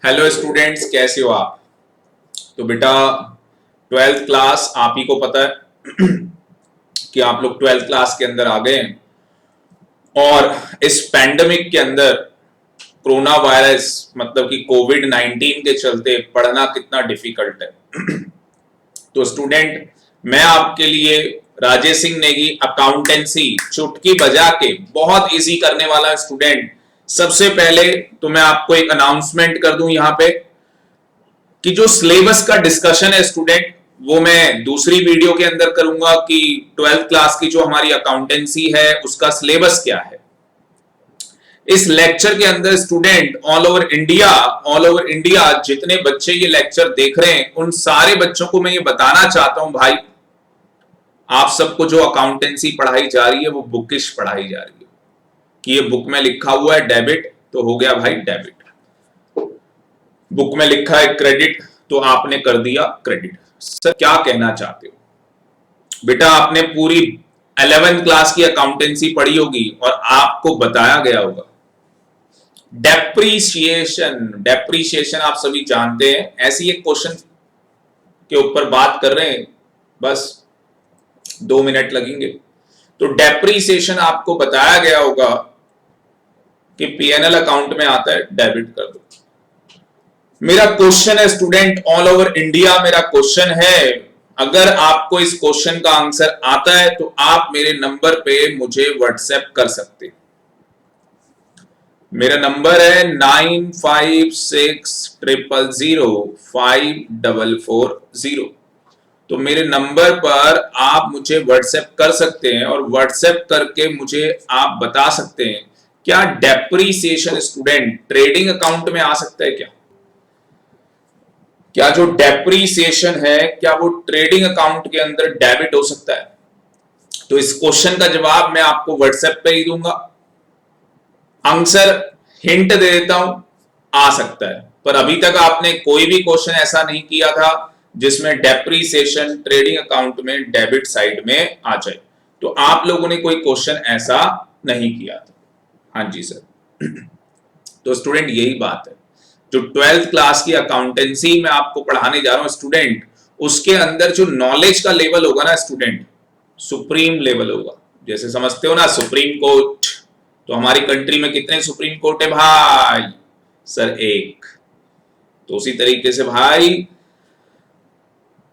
Hello students, कैसे हो आप? तो बेटा, ट्वेल्थ क्लास आप ही को पता है कि आप लोग ट्वेल्थ क्लास के अंदर आ गए हैं। और इस पैंडेमिक के अंदर कोरोना वायरस मतलब कि कोविड-19 के चलते पढ़ना कितना डिफिकल्ट है। तो स्टूडेंट, मैं आपके लिए राजेश सिंह नेगी अकाउंटेंसी चुटकी बजा के बहुत इजी करने वाला स्टूडेंट। सबसे पहले तो मैं आपको एक अनाउंसमेंट कर दूं यहां पे कि जो सिलेबस का डिस्कशन है स्टूडेंट, वो मैं दूसरी वीडियो के अंदर करूंगा कि ट्वेल्थ क्लास की जो हमारी अकाउंटेंसी है उसका सिलेबस क्या है। इस लेक्चर के अंदर स्टूडेंट ऑल ओवर इंडिया जितने बच्चे ये लेक्चर देख रहे हैं उन सारे बच्चों को मैं ये बताना चाहता हूं भाई, आप सबको जो अकाउंटेंसी पढ़ाई जा रही है वो बुकिश पढ़ाई जा रही है कि ये बुक में लिखा हुआ है डेबिट तो हो गया भाई डेबिट, बुक में लिखा है क्रेडिट तो आपने कर दिया क्रेडिट। सर क्या कहना चाहते हो? बेटा आपने पूरी 11th क्लास की अकाउंटेंसी पढ़ी होगी और आपको बताया गया होगा डेप्रीशिएशन आप सभी जानते हैं। ऐसी एक क्वेश्चन के ऊपर बात कर रहे हैं, बस 2 मिनट लगेंगे। तो डेप्रीशिएशन आपको बताया गया होगा कि पीएनएल अकाउंट में आता है डेबिट कर दो। मेरा क्वेश्चन है स्टूडेंट, ऑल ओवर इंडिया मेरा क्वेश्चन है, अगर आपको इस क्वेश्चन का आंसर आता है तो आप मेरे नंबर पे मुझे व्हाट्सएप कर सकते हैं। मेरा नंबर है 9560005440। तो मेरे नंबर पर आप मुझे व्हाट्सएप कर सकते हैं और व्हाट्सएप करके मुझे आप बता सकते हैं क्या डेप्रीसिएशन स्टूडेंट ट्रेडिंग अकाउंट में आ सकता है क्या जो डेप्रीसिएशन है क्या वो ट्रेडिंग अकाउंट के अंदर डेबिट हो सकता है? तो इस क्वेश्चन का जवाब मैं आपको व्हाट्सएप पे ही दूंगा। आंसर हिंट दे देता हूं, आ सकता है, पर अभी तक आपने कोई भी क्वेश्चन ऐसा नहीं किया था जिसमें डेप्रीसिएशन ट्रेडिंग अकाउंट में डेबिट साइड में आ जाए। तो आप लोगों ने कोई क्वेश्चन ऐसा नहीं किया था। हाँ जी सर। तो स्टूडेंट यही बात है, जो 12th क्लास की अकाउंटेंसी में आपको पढ़ाने जा रहा हूं स्टूडेंट, उसके अंदर जो नॉलेज का लेवल होगा ना स्टूडेंट, सुप्रीम लेवल होगा। जैसे समझते हो ना सुप्रीम कोर्ट, तो हमारी कंट्री में कितने सुप्रीम कोर्ट है भाई? सर एक। तो उसी तरीके से भाई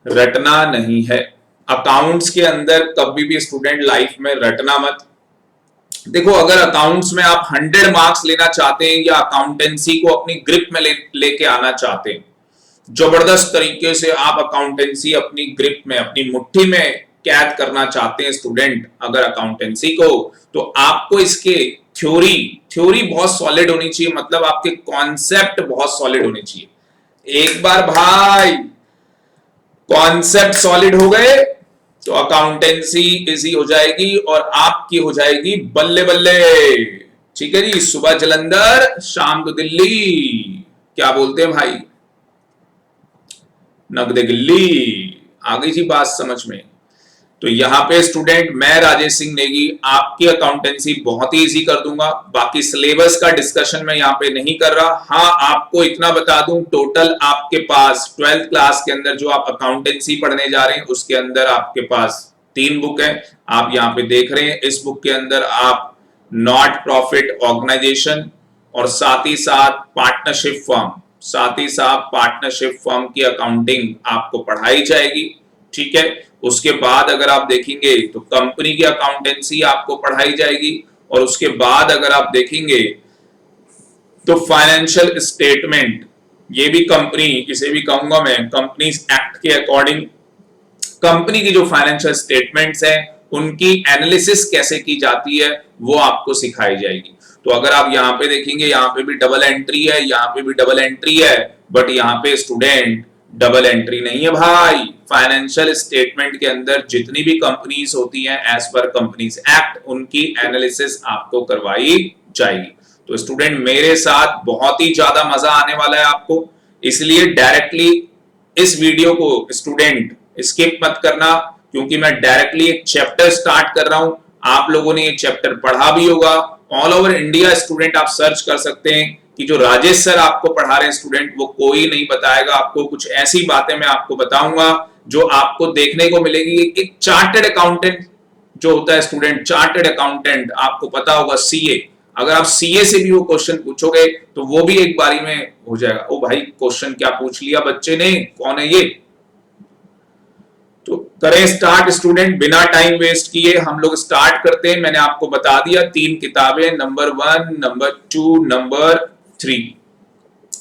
रटना नहीं है अकाउंट्स के अंदर, कभी भी स्टूडेंट लाइफ में रटना मत। देखो अगर अकाउंट्स में आप 100 मार्क्स लेना चाहते हैं या अकाउंटेंसी को अपनी ग्रिप में लेके आना चाहते हैं, जबरदस्त तरीके से आप अकाउंटेंसी अपनी ग्रिप में अपनी मुट्ठी में कैद करना चाहते हैं स्टूडेंट अगर अकाउंटेंसी को, तो आपको इसके थ्योरी बहुत सॉलिड होनी चाहिए, मतलब आपके कॉन्सेप्ट बहुत सॉलिड होने चाहिए। एक बार भाई कॉन्सेप्ट सॉलिड हो गए तो अकाउंटेंसी इजी हो जाएगी और आपकी हो जाएगी बल्ले बल्ले। ठीक है जी, सुबह जलंधर शाम को दिल्ली, क्या बोलते हैं भाई, नगदे गिल्ली। आ गई जी बात समझ में? तो यहां पे स्टूडेंट मैं राजेश सिंह नेगी आपकी अकाउंटेंसी बहुत ही इजी कर दूंगा। बाकी सिलेबस का डिस्कशन मैं यहां पे नहीं कर रहा। हाँ आपको इतना बता दूं, टोटल आपके पास 12th क्लास के अंदर जो आप अकाउंटेंसी पढ़ने जा रहे हैं उसके अंदर आपके पास 3 बुक है, आप यहाँ पे देख रहे हैं। इस बुक के अंदर आप नॉट प्रॉफिट ऑर्गेनाइजेशन और साथ ही साथ पार्टनरशिप फर्म की अकाउंटिंग आपको पढ़ाई जाएगी। ठीक है, उसके बाद अगर आप देखेंगे तो कंपनी की अकाउंटेंसी आपको पढ़ाई जाएगी और उसके बाद अगर आप देखेंगे तो फाइनेंशियल स्टेटमेंट, ये भी कंपनी, इसे भी कहूंगा मैं कंपनीज एक्ट के अकॉर्डिंग कंपनी की जो फाइनेंशियल स्टेटमेंट्स हैं उनकी एनालिसिस कैसे की जाती है वो आपको सिखाई जाएगी। तो अगर आप यहाँ पे देखेंगे, यहाँ पे भी डबल एंट्री है, यहाँ पे भी डबल एंट्री है, बट यहाँ पे स्टूडेंट डबल एंट्री नहीं है भाई। फाइनेंशियल स्टेटमेंट के अंदर जितनी भी कंपनीज होती हैं एज पर कंपनीज एक्ट, उनकी एनालिसिस आपको करवाई जाएगी। तो स्टूडेंट मेरे साथ बहुत ही ज्यादा मजा आने वाला है आपको, इसलिए डायरेक्टली इस वीडियो को स्टूडेंट स्किप मत करना, क्योंकि मैं डायरेक्टली एक चैप्टर स्टार्ट कर रहा हूं। आप लोगों ने ये चैप्टर पढ़ा भी होगा, ऑल ओवर इंडिया स्टूडेंट आप सर्च कर सकते हैं कि जो राजेश सर आपको पढ़ा रहे हैं स्टूडेंट, वो कोई नहीं बताएगा आपको। कुछ ऐसी बातें मैं आपको बताऊंगा जो आपको देखने को मिलेगी। एक चार्टर्ड अकाउंटेंट जो होता है स्टूडेंट, चार्टर्ड अकाउंटेंट, आपको पता होगा सीए, अगर आप सीए से भी वो क्वेश्चन पूछोगे तो वो भी एक बारी में हो जाएगा। ओ भाई क्वेश्चन क्या पूछ लिया बच्चे ने, कौन है ये। तो करें स्टार्ट स्टूडेंट, बिना टाइम वेस्ट किए हम लोग स्टार्ट करते हैं। मैंने आपको बता दिया 3 किताबें, नंबर 1, नंबर 2, नंबर 3।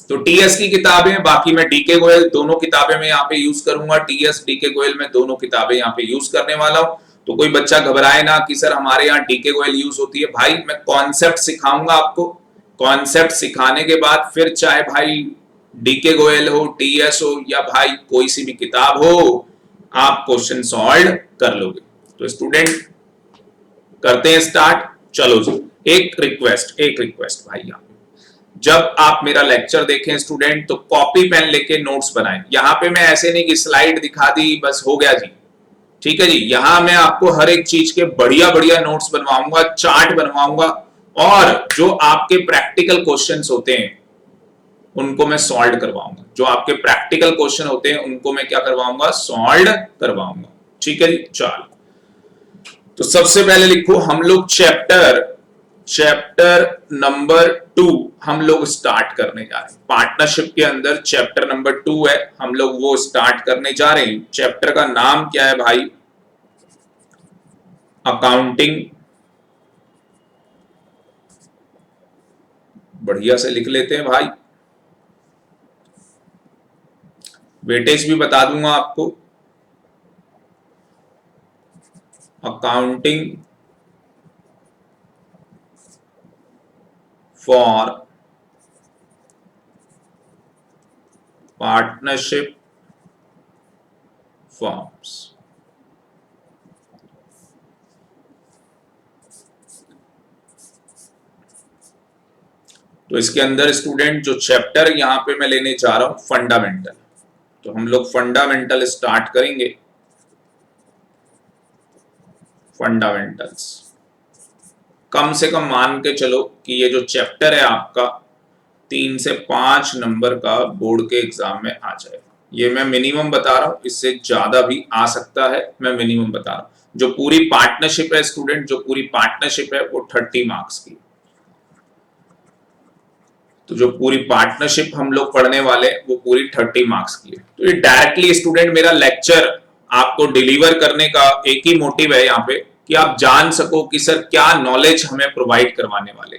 तो टीएस की किताबें, बाकी मैं डीके गोयल दोनों किताबें मैं यहाँ पे यूज करूंगा। टीएस डीके गोयल में दोनों किताबें यहाँ पे यूज करने वाला हूं। तो कोई बच्चा घबराए ना कि सर हमारे यहाँ डीके गोयल यूज होती है। भाई मैं कॉन्सेप्ट सिखाऊंगा आपको, कॉन्सेप्ट सिखाने के बाद फिर चाहे भाई डीके गोयल हो, टीएस हो, या भाई कोई सी भी किताब हो, आप क्वेश्चन सॉल्व कर लोगे। तो स्टूडेंट करते हैं स्टार्ट। चलो जी, एक रिक्वेस्ट भाई, यहाँ जब आप मेरा लेक्चर देखें स्टूडेंट तो कॉपी पेन लेके नोट्स बनाएं। यहाँ पे मैं ऐसे नहीं कि स्लाइड दिखा दी बस हो गया जी, ठीक है जी। यहां मैं आपको हर एक चीज के बढ़िया बढ़िया नोट्स बनवाऊंगा, चार्ट बनवाऊंगा, और जो आपके प्रैक्टिकल क्वेश्चंस होते हैं उनको मैं सॉल्व करवाऊंगा। जो आपके प्रैक्टिकल क्वेश्चन होते हैं उनको मैं क्या करवाऊंगा, सॉल्व करवाऊंगा। ठीक है जी। चलो, तो सबसे पहले लिखो, हम लोग चैप्टर नंबर 2 हम लोग स्टार्ट करने जा रहे हैं। पार्टनरशिप के अंदर चैप्टर नंबर 2 है, हम लोग वो स्टार्ट करने जा रहे हैं। चैप्टर का नाम क्या है भाई, अकाउंटिंग। बढ़िया से लिख लेते हैं भाई, वेटेज भी बता दूंगा आपको। Accounting for partnership forms. तो इसके अंदर स्टूडेंट जो चैप्टर यहां पे मैं लेने जा रहा हूं, फंडामेंटल। तो हम लोग फंडामेंटल स्टार्ट करेंगे। फंडामेंटल्स कम से कम मान के चलो कि ये जो चैप्टर है आपका 3 से 5 नंबर का बोर्ड के एग्जाम में आ जाएगा। ये मैं मिनिमम बता रहा हूं, इससे ज्यादा भी आ सकता है, मैं मिनिमम बता रहा हूं। जो पूरी पार्टनरशिप है स्टूडेंट, जो पूरी पार्टनरशिप है वो 30 मार्क्स की। तो जो पूरी पार्टनरशिप हम लोग पढ़ने वाले वो पूरी 30 मार्क्स की है। तो ये डायरेक्टली स्टूडेंट मेरा लेक्चर आपको डिलीवर करने का एक ही मोटिव है यहाँ पे, कि आप जान सको कि सर क्या नॉलेज हमें प्रोवाइड करवाने वाले।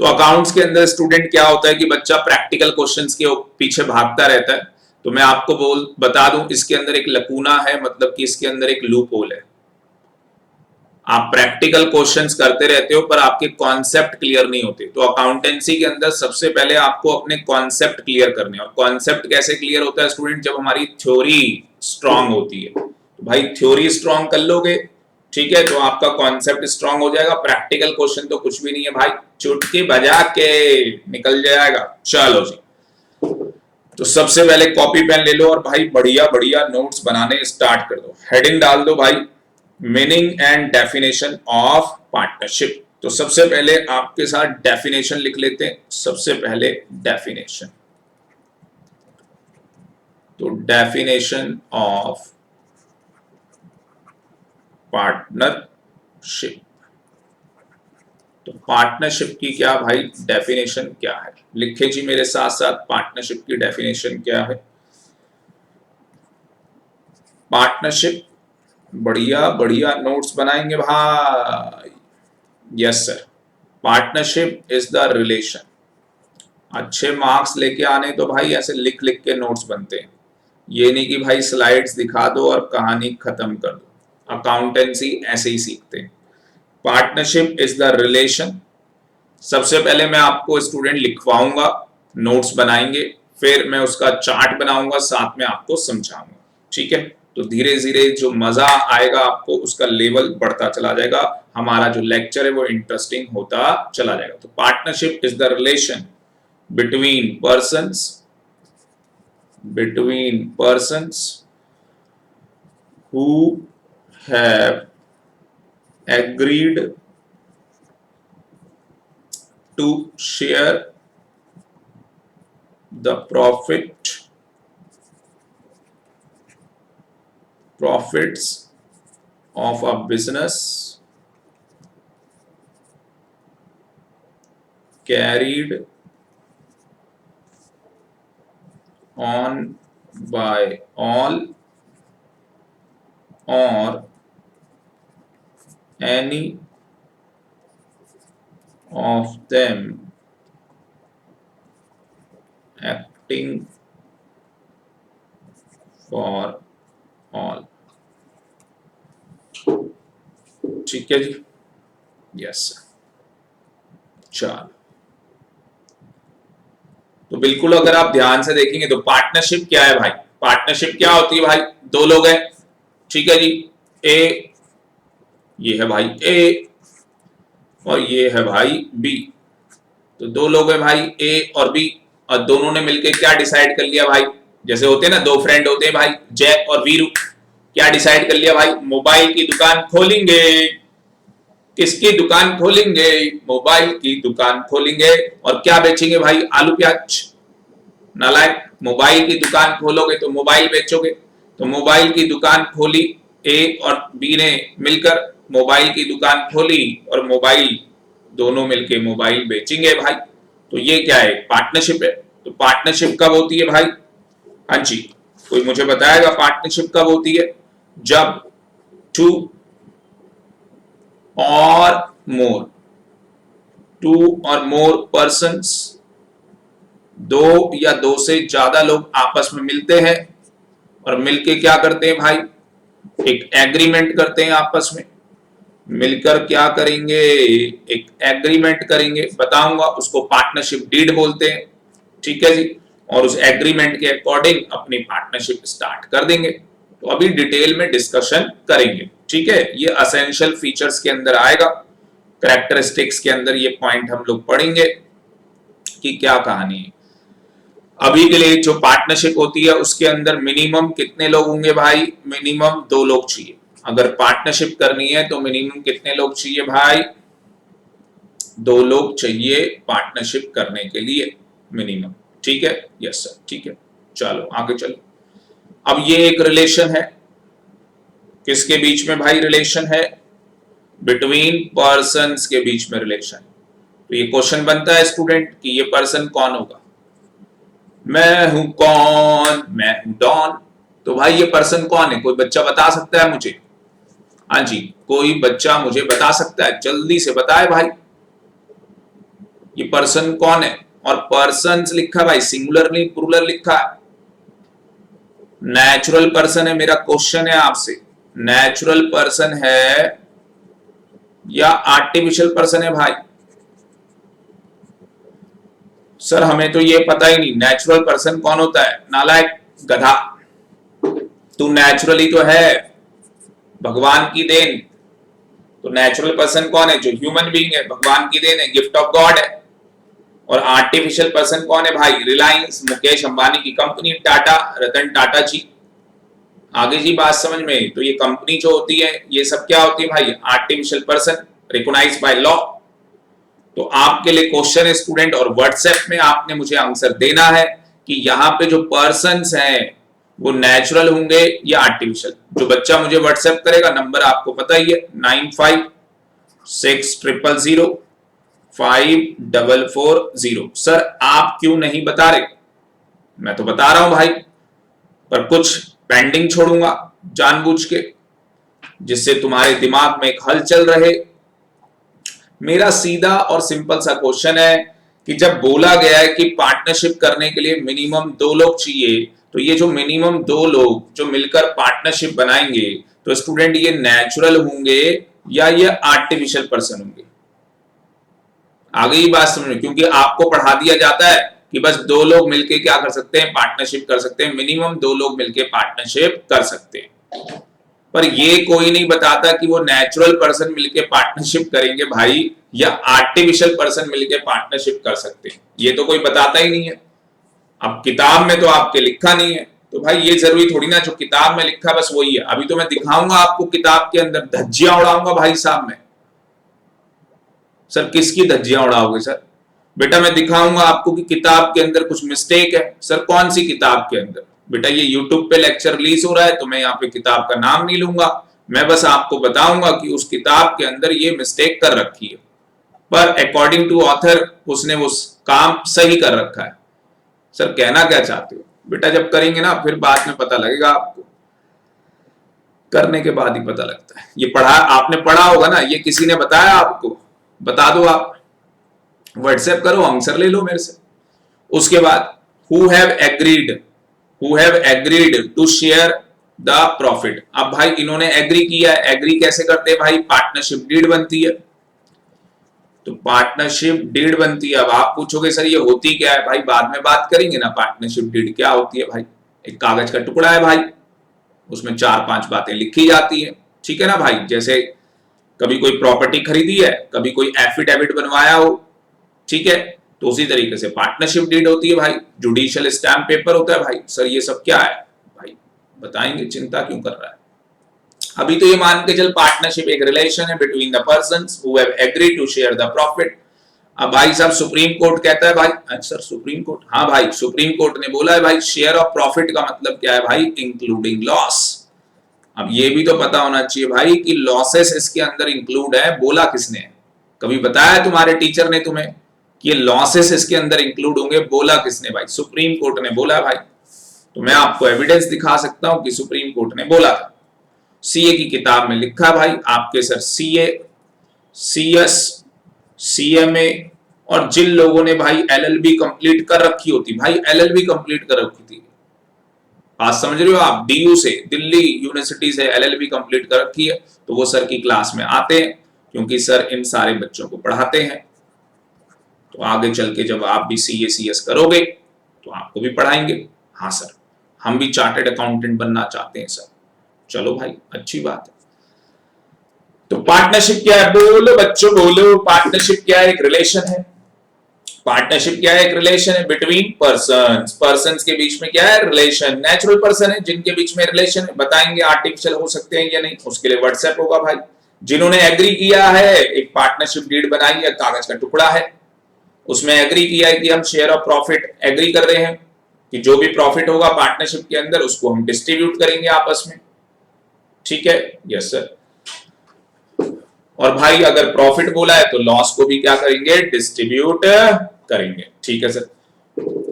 तो अकाउंट्स के अंदर स्टूडेंट क्या होता है कि बच्चा प्रैक्टिकल क्वेश्चंस के पीछे भागता रहता है। तो मैं आपको बता दूं, इसके अंदर एक लकूना है, मतलब कि इसके अंदर एक लूप होल है। आप प्रैक्टिकल क्वेश्चंस करते रहते हो पर आपके कॉन्सेप्ट क्लियर नहीं होते। तो अकाउंटेंसी के अंदर सबसे पहले आपको अपने कॉन्सेप्ट क्लियर करने, और कॉन्सेप्ट कैसे क्लियर होता है स्टूडेंट, जब हमारी थ्योरी स्ट्रांग होती है। तो भाई थ्योरी स्ट्रांग कर लोगे, ठीक है, तो आपका कॉन्सेप्ट स्ट्रांग हो जाएगा। प्रैक्टिकल क्वेश्चन तो कुछ भी नहीं है भाई, चुटकी बजा के निकल जाएगा। चलो जी, तो सबसे पहले कॉपी पेन ले लो और भाई बढ़िया बढ़िया नोट्स बनाने स्टार्ट कर दो। हेडिंग डाल दो भाई, meaning and definition of partnership. तो सबसे पहले आपके साथ डेफिनेशन लिख लेते हैं। सबसे पहले डेफिनेशन, तो डेफिनेशन ऑफ पार्टनरशिप। तो पार्टनरशिप की क्या भाई डेफिनेशन क्या है, लिखे जी मेरे साथ साथ, पार्टनरशिप की डेफिनेशन क्या है। पार्टनरशिप, बढ़िया बढ़िया नोट्स बनाएंगे भाई। Yes sir, partnership is the relation. अच्छे मार्क्स लेके आने तो भाई ऐसे लिख लिख के नोट्स बनते हैं, ये नहीं कि भाई स्लाइड्स दिखा दो और कहानी खत्म कर दो। अकाउंटेंसी ऐसे ही सीखते हैं। Partnership is the relation. सबसे पहले मैं आपको स्टूडेंट लिखवाऊंगा, नोट्स बनाएंगे, फिर मैं उसका चार्ट बनाऊंगा, साथ में आपको समझाऊंगा। ठीक है, तो धीरे धीरे जो मजा आएगा आपको, उसका लेवल बढ़ता चला जाएगा, हमारा जो लेक्चर है वो इंटरेस्टिंग होता चला जाएगा। तो partnership is the relation between persons who have agreed to share the profits of a business carried on by all or any of them acting for all। ठीक है जी, यस। चलो, तो बिल्कुल अगर आप ध्यान से देखेंगे तो पार्टनरशिप क्या है भाई? पार्टनरशिप क्या होती है भाई? दो लोग हैं, ठीक है जी। ए, ये है भाई ए और ये है भाई बी। तो दो लोग हैं भाई ए और बी, और दोनों ने मिलकर क्या डिसाइड कर लिया भाई? जैसे होते हैं ना, दो फ्रेंड होते हैं भाई, जैक और वीरू। क्या डिसाइड कर लिया भाई? मोबाइल की दुकान खोलेंगे। किसकी दुकान खोलेंगे? मोबाइल की दुकान खोलेंगे। और क्या बेचेंगे भाई? आलू प्याज। नालायक, मोबाइल की दुकान खोलोगे तो मोबाइल बेचोगे। तो मोबाइल की दुकान खोली, ए और बी ने मिलकर मोबाइल की दुकान खोली, और मोबाइल दोनों मिलके मोबाइल बेचेंगे भाई। तो ये क्या है? पार्टनरशिप है। तो पार्टनरशिप कब होती है भाई? हाँ जी, कोई मुझे बताएगा पार्टनरशिप कब होती है? जब टू और मोर पर्सन्स, दो या दो से ज्यादा लोग आपस में मिलते हैं और मिलके क्या करते हैं भाई? एक एग्रीमेंट करते हैं आपस में। मिलकर क्या करेंगे? एक एग्रीमेंट करेंगे, बताऊंगा, उसको पार्टनरशिप डीड बोलते हैं, ठीक है जी। और उस एग्रीमेंट के अकॉर्डिंग अपनी पार्टनरशिप स्टार्ट कर देंगे। तो अभी डिटेल में डिस्कशन करेंगे, ठीक है। ये असेंशियल फीचर्स के अंदर आएगा, कैरेक्टरिस्टिक्स के अंदर ये पॉइंट हम लोग पढ़ेंगे कि क्या कहानी है। अभी के लिए जो पार्टनरशिप होती है उसके अंदर मिनिमम कितने लोग होंगे भाई? मिनिमम दो लोग चाहिए। अगर पार्टनरशिप करनी है तो मिनिमम कितने लोग चाहिए भाई? दो लोग चाहिए पार्टनरशिप करने के लिए मिनिमम, ठीक है। यस सर, ठीक है। चलो आगे चलो। अब ये एक रिलेशन है, किसके बीच में भाई रिलेशन है? बिटवीन पर्सन्स के बीच में रिलेशन। तो ये क्वेश्चन बनता है स्टूडेंट कि ये पर्सन कौन होगा? मैं हूं कौन? मैं हूं डॉन। तो भाई ये पर्सन कौन है? कोई बच्चा बता सकता है मुझे? हाँ जी, कोई बच्चा मुझे बता सकता है? जल्दी से बताए भाई, ये पर्सन कौन है? और पर्सन्स लिखा भाई, सिंगुलर नहीं प्लूरल लिखा है। नेचुरल पर्सन है, मेरा क्वेश्चन है आपसे, नेचुरल पर्सन है या आर्टिफिशियल पर्सन है भाई? सर हमें तो ये पता ही नहीं, नेचुरल पर्सन कौन होता है? नालायक गधा, तू नेचुरली तो है, भगवान की देन। तो नेचुरल पर्सन कौन है? जो ह्यूमन बीइंग है, भगवान की देन है, गिफ्ट ऑफ गॉड है। और आर्टिफिशियल पर्सन कौन है भाई? रिलायंस, मुकेश अंबानी की कंपनी, टाटा, रतन टाटा जी। आगे जी बात समझ में? तो ये कंपनी जो होती है ये सब क्या होती है भाई? Artificial person, recognised by law. तो आपके लिए क्वेश्चन है स्टूडेंट, और व्हाट्सएप में आपने मुझे आंसर देना है कि यहाँ पे जो पर्सन्स हैं वो नेचुरल होंगे या आर्टिफिशियल। जो बच्चा मुझे व्हाट्सएप करेगा, नंबर आपको पता ही है, 9560005440। सर आप क्यों नहीं बता रहे? मैं तो बता रहा हूं भाई, पर कुछ पेंडिंग छोड़ूंगा जानबूझ के, जिससे तुम्हारे दिमाग में एक हलचल रहे। मेरा सीधा और सिंपल सा क्वेश्चन है कि जब बोला गया है कि पार्टनरशिप करने के लिए मिनिमम दो लोग चाहिए, तो ये जो मिनिमम दो लोग जो मिलकर पार्टनरशिप बनाएंगे, तो स्टूडेंट ये नेचुरल होंगे या ये आर्टिफिशियल पर्सन होंगे? आगे ही बात समझ में, क्योंकि आपको पढ़ा दिया जाता है कि बस दो लोग मिलके क्या कर सकते हैं? पार्टनरशिप कर सकते हैं, मिनिमम दो लोग मिलके पार्टनरशिप कर सकते हैं। पर ये कोई नहीं बताता कि वो नेचुरल पर्सन मिलके पार्टनरशिप करेंगे भाई या आर्टिफिशियल पर्सन मिलके पार्टनरशिप कर सकते हैं, ये तो कोई बताता ही नहीं है। अब किताब में तो आपके लिखा नहीं है, तो भाई ये जरूरी थोड़ी ना जो किताब में लिखा बस वही है। अभी तो मैं दिखाऊंगा आपको किताब के अंदर, धज्जियां उड़ाऊंगा भाई साहब मैं। सर किसकी धज्जियां उड़ाओगे सर? बेटा मैं दिखाऊंगा आपको कि किताब के अंदर कुछ मिस्टेक है। सर कौन सी किताब के अंदर? बेटा ये यूट्यूब पे लेक्चर रिलीज हो रहा है तो मैं यहाँ पे किताब का नाम नहीं लूंगा, मैं बस आपको बताऊंगा कि उस किताब के अंदर ये मिस्टेक कर रखी है, पर अकॉर्डिंग टू ऑथर उसने वो काम सही कर रखा है। सर कहना क्या चाहते हो? बेटा जब करेंगे ना फिर बाद में पता लगेगा आपको, करने के बाद ही पता लगता है। ये पढ़ा, आपने पढ़ा होगा ना, ये किसी ने बताया आपको? बता दो, आप व्हाट्सएप करो, आंसर ले लो मेरे से। उसके बाद who have agreed to share the profit. अब भाई इन्होंने एग्री किया है, एग्री कैसे करते हैं भाई? पार्टनरशिप डीड बनती है, तो पार्टनरशिप डीड बनती है। अब आप पूछोगे सर ये होती क्या है? भाई बाद में बात करेंगे ना, पार्टनरशिप डीड क्या होती है भाई। एक कागज का टुकड़ा है भाई, उसमें 4-5 बातें लिखी जाती है, ठीक है ना भाई। जैसे कभी कोई प्रॉपर्टी खरीदी है, कभी कोई एफिडेविट बनवाया हो, ठीक है, तो उसी तरीके से पार्टनरशिप डीड होती है भाई। जुडिशियल स्टैम्प पेपर होता है भाई। सर ये सब क्या है भाई? बताएंगे, चिंता क्यों कर रहा है? अभी तो ये मान के चल पार्टनरशिप एक रिलेशन है between the persons who have agreed to share the profit. अब भाई साहब सुप्रीम कोर्ट कहता है भाई, सर सुप्रीम कोर्ट, हाँ भाई सुप्रीम कोर्ट ने बोला है भाई शेयर ऑफ प्रॉफिट का मतलब क्या है भाई? Including loss. अब ये भी तो पता होना चाहिए भाई कि लॉसेस इसके अंदर इंक्लूड है। बोला किसने? कभी बताया तुम्हारे टीचर ने तुम्हें कि ये लॉसेस इसके अंदर इंक्लूड होंगे? बोला किसने भाई? सुप्रीम कोर्ट ने बोला भाई। तो मैं आपको एविडेंस दिखा सकता हूं कि सुप्रीम कोर्ट ने बोला था। सीए की किताब में लिखा भाई, आपके सर सीए, सीएस, सीएमए और जिन लोगों ने भाई एलएलबी कंप्लीट कर रखी होती, भाई एलएलबी कंप्लीट कर रखी थी, बात समझ रहे हो आप? डीयू से, दिल्ली यूनिवर्सिटी से एलएलबी कंप्लीट कर रखी है, तो वो सर की क्लास में आते हैं, क्योंकि सर इन सारे बच्चों को पढ़ाते हैं। तो आगे चल के जब आप भी सीए सीएस करोगे तो आपको भी पढ़ाएंगे। हाँ सर, हम भी चार्टर्ड अकाउंटेंट बनना चाहते हैं सर। चलो भाई, अच्छी बात है। तो पार्टनरशिप क्या है? बोलो बच्चों बोलो, पार्टनरशिप क्या है? एक रिलेशन है। पार्टनरशिप क्या है? एक रिलेशन है बिटवीन पर्सन्स। पर्सन्स के बीच में क्या है? रिलेशन। नेचुरल पर्सन है जिनके बीच में रिलेशन है। बताएंगे आर्टिफिशियल हो सकते हैं या नहीं, उसके लिए व्हाट्सएप होगा भाई। जिन्होंने एग्री किया है, एक पार्टनरशिप डीड बनाई है, कागज का टुकड़ा है, उसमें एग्री किया है कि हम शेयर ऑफ प्रॉफिट एग्री कर रहे हैं कि जो भी प्रॉफिट होगा पार्टनरशिप के अंदर उसको हम डिस्ट्रीब्यूट करेंगे आपस में, ठीक है? Yes sir. और भाई अगर प्रॉफिट बोला है तो लॉस को भी क्या करेंगे? डिस्ट्रीब्यूट करेंगे, ठीक है सर।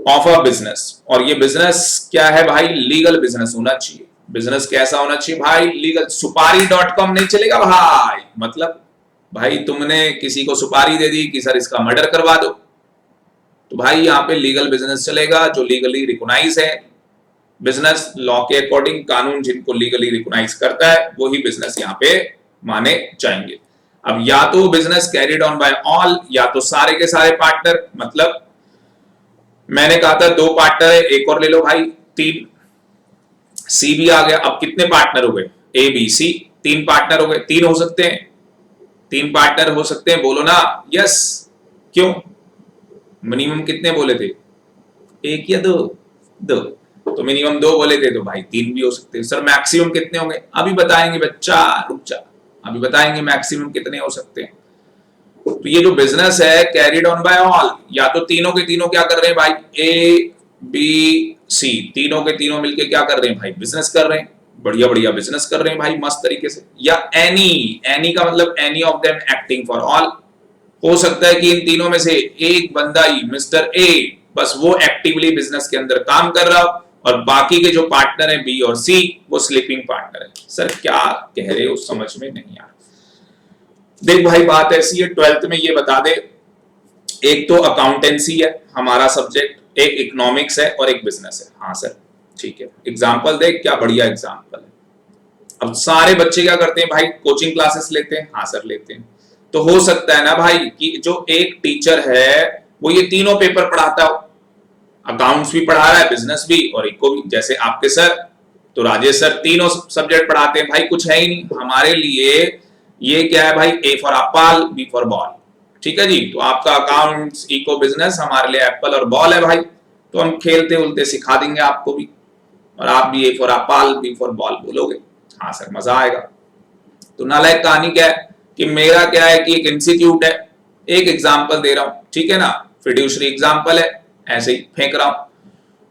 ऑफ अ बिजनेस, और ये बिजनेस क्या है भाई? लीगल बिजनेस होना चाहिए। बिजनेस कैसा होना चाहिए भाई? लीगल। सुपारी.com नहीं चलेगा भाई। मतलब भाई तुमने किसी को सुपारी दे दी कि सर इसका मर्डर करवा दो, तो भाई यहाँ पे लीगल बिजनेस चलेगा, जो लीगली रिकॉग्नाइज है। बिजनेस लॉ के अकॉर्डिंग, कानून जिनको लीगली रिकॉग्नाइज करता है वही बिजनेस यहाँ पे माने जाएंगे। अब या तो business carried on by all, या तो सारे के सारे पार्टनर। मतलब मैंने कहा था 2 पार्टनर है, एक और ले लो भाई, 3। सी भी आ गया। अब कितने पार्टनर हो गए? ए बी सी, 3 पार्टनर हो गए। 3 हो सकते हैं, 3 पार्टनर हो सकते हैं, बोलो ना यस। क्यों? मिनिमम कितने बोले थे? 1 या 2? 2। तो मिनिमम 2 बोले थे, तो भाई 3 भी हो सकते हैं। सर मैक्सिमम कितने होंगे? अभी बताएंगे बच्चा, रुक जा, अभी बताएंगे मैक्सिमम कितने हो सकते हैं। तो ये जो बिजनेस है कैरिड ऑन बाय ऑल, या तो तीनों के तीनों क्या कर रहे हैं भाई? ए बी सी, तीनों के तीनों मिलके क्या कर रहे हैं भाई? बिजनेस कर रहे हैं, बढ़िया बढ़िया बिजनेस कर रहे हैं भाई, मस्त तरीके से। या एनी का मतलब any of them acting for all. हो सकता है कि इन तीनों में से एक बंदा ही, मिस्टर ए, बस वो एक्टिवली बिजनेस के अंदर काम कर रहा हो, और बाकी के जो पार्टनर है बी और सी, वो स्लीपिंग पार्टनर है। सर क्या कह रहे हो, समझ में नहीं आ रहा। देख भाई बात ऐसी है, 12th में ये बता दे, एक तो अकाउंटेंसी है हमारा सब्जेक्ट, एक इकोनॉमिक्स है और एक बिजनेस है। हाँ सर ठीक है। एग्जाम्पल देख, क्या बढ़िया एग्जाम्पल है। अब सारे बच्चे क्या करते हैं भाई? कोचिंग क्लासेस लेते हैं। हाँ सर लेते हैं। तो हो सकता है ना भाई कि जो एक टीचर है वो ये तीनों पेपर पढ़ाता हो, अकाउंट्स भी पढ़ा रहा है, बिजनेस भी, और इको भी। जैसे आपके सर, तो राजेश सर तीनों सब्जेक्ट पढ़ाते हैं भाई, कुछ है ही नहीं हमारे लिए। ये क्या है भाई? A for apple, B for ball, ठीक है जी। तो आपका अकाउंट्स, इको, बिजनेस, हमारे लिए एप्पल और बॉल है भाई। तो हम खेलते उलते सिखा देंगे आपको भी, और आप भी A for apple, B for ball बोलोगे। हाँ सर मजा आएगा। तो नालायक कहानी क्या है कि मेरा क्या है कि एक इंस्टीट्यूट है, एक एग्जाम्पल दे रहा हूं, ठीक है ना। फिड्यूशरी एग्जाम्पल है, ऐसे ही फेंक रहा हूं।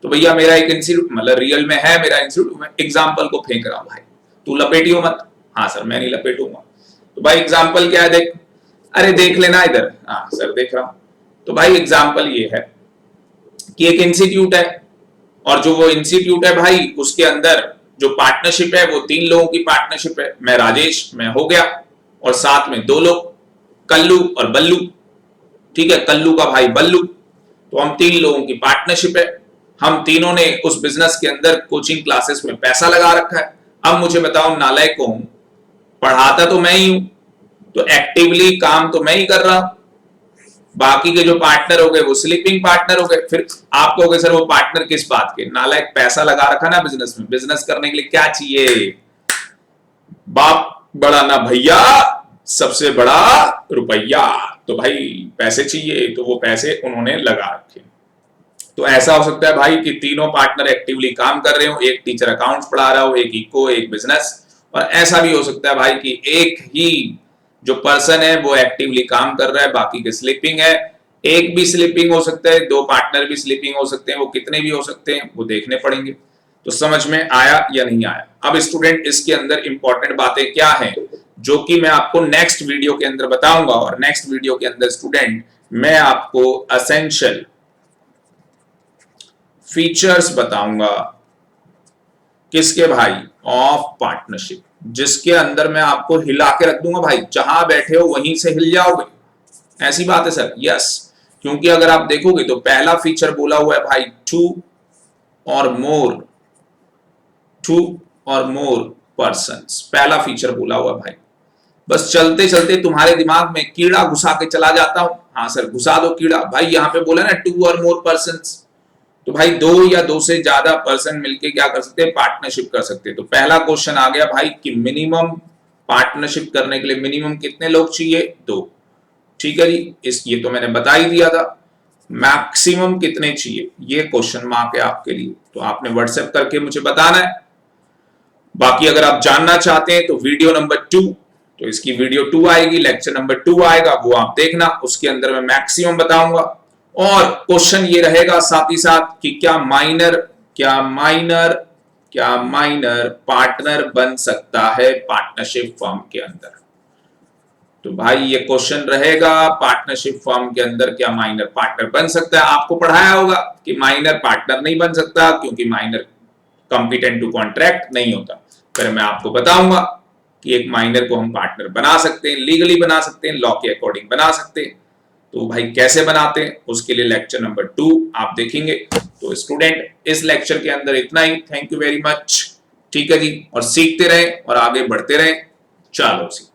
तो भैया मेरा एक इंस्टीट्यूट, मतलब रियल में है मेरा इंस्टीट्यूट, मैं एग्जाम्पल को फेंक रहा हूं भाई, तू लपेटियो मत। हाँ सर मैं नहीं लपेटूंगा। तो भाई एग्जाम्पल क्या है देख, अरे देख लेना इधर। हाँ सर देख रहा हूं। तो भाई एग्जाम्पल ये है कि एक इंस्टीट्यूट है, और जो वो इंस्टीट्यूट है भाई उसके अंदर जो पार्टनरशिप है वो 3 लोगों की पार्टनरशिप है। मैं राजेश, मैं हो गया, और साथ में 2 लोग, कल्लू और बल्लू। ठीक है, कल्लू का भाई बल्लू। तो हम 3 लोगों की पार्टनरशिप है। हम तीनों ने उस बिजनेस के अंदर कोचिंग क्लासेस में पैसा लगा रखा है। अब मुझे बताओ नालायक को हूं, पढ़ाता तो मैं ही हूं, तो एक्टिवली काम तो मैं ही कर रहा हूं, बाकी के जो पार्टनर हो गए वो स्लीपिंग पार्टनर हो गए। फिर आप कहोगे सर वो पार्टनर किस बात के, नालायक पैसा लगा रखा ना बिजनेस में, बिजनेस करने के लिए क्या चाहिए, बाप बड़ा ना भैया, सबसे बड़ा रुपया। तो भाई पैसे चाहिए, तो वो पैसे उन्होंने लगा रखे। तो ऐसा हो सकता है भाई कि तीनों पार्टनर एक्टिवली काम कर रहे हो, एक टीचर अकाउंट्स पढ़ा रहा हो, एक इको, एक बिजनेस। और ऐसा भी हो सकता है भाई कि एक ही जो पर्सन है वो एक्टिवली काम कर रहा है, बाकी के स्लीपिंग है। एक भी स्लीपिंग हो सकता है, 2 पार्टनर भी स्लीपिंग हो सकते हैं, वो कितने भी हो सकते हैं वो देखने पड़ेंगे। तो समझ में आया या नहीं आया? अब स्टूडेंट इसके अंदर इंपॉर्टेंट बातें क्या हैं जो कि मैं आपको नेक्स्ट वीडियो के अंदर बताऊंगा, और नेक्स्ट वीडियो के अंदर स्टूडेंट मैं आपको एसेंशियल फीचर्स बताऊंगा किसके भाई, ऑफ पार्टनरशिप, जिसके अंदर मैं आपको हिला के रख दूंगा भाई, जहां बैठे हो वहीं से हिल जाओगे। ऐसी बात है सर, यस। क्योंकि अगर आप देखोगे तो पहला फीचर बोला हुआ है भाई 2 और मोर पर्सन्स, पहला फीचर बोला हुआ भाई। बस चलते चलते तुम्हारे दिमाग में कीड़ा घुसा के चला जाता हूं। हाँ सर घुसा दो कीड़ा भाई, यहां पे बोला ना 2 और मोर पर्सन्स, तो भाई 2 या 2 से ज्यादा पर्सन मिलके क्या कर सकते हैं, पार्टनरशिप कर सकते हैं। तो पहला क्वेश्चन आ गया भाई कि मिनिमम पार्टनरशिप करने के लिए मिनिमम कितने लोग चाहिए, 2। ठीक है जी, ये तो मैंने बता ही दिया था। मैक्सिमम कितने चाहिए, ये क्वेश्चन मार्क है आपके लिए, तो आपने व्हाट्सएप करके मुझे बताना है। बाकी अगर आप जानना चाहते हैं तो वीडियो नंबर 2, तो इसकी वीडियो 2 आएगी, लेक्चर नंबर 2 आएगा, वो आप देखना, उसके अंदर मैं मैक्सिमम बताऊंगा। और क्वेश्चन ये रहेगा साथ ही साथ कि क्या माइनर पार्टनर बन सकता है पार्टनरशिप फर्म के अंदर। तो भाई ये क्वेश्चन रहेगा, पार्टनरशिप फर्म के अंदर क्या माइनर पार्टनर बन सकता है। आपको पढ़ाया होगा कि माइनर पार्टनर नहीं बन सकता क्योंकि माइनर कॉम्पिटेंट टू कॉन्ट्रैक्ट नहीं होता। फिर मैं आपको बताऊंगा कि एक माइनर को हम पार्टनर बना सकते हैं, लीगली बना सकते हैं, लॉ के अकॉर्डिंग बना सकते हैं। तो भाई कैसे बनाते हैं उसके लिए लेक्चर नंबर 2 आप देखेंगे। तो स्टूडेंट इस लेक्चर के अंदर इतना ही, थैंक यू वेरी मच। ठीक है जी, और सीखते रहें और आगे बढ़ते रहें। चलो सी।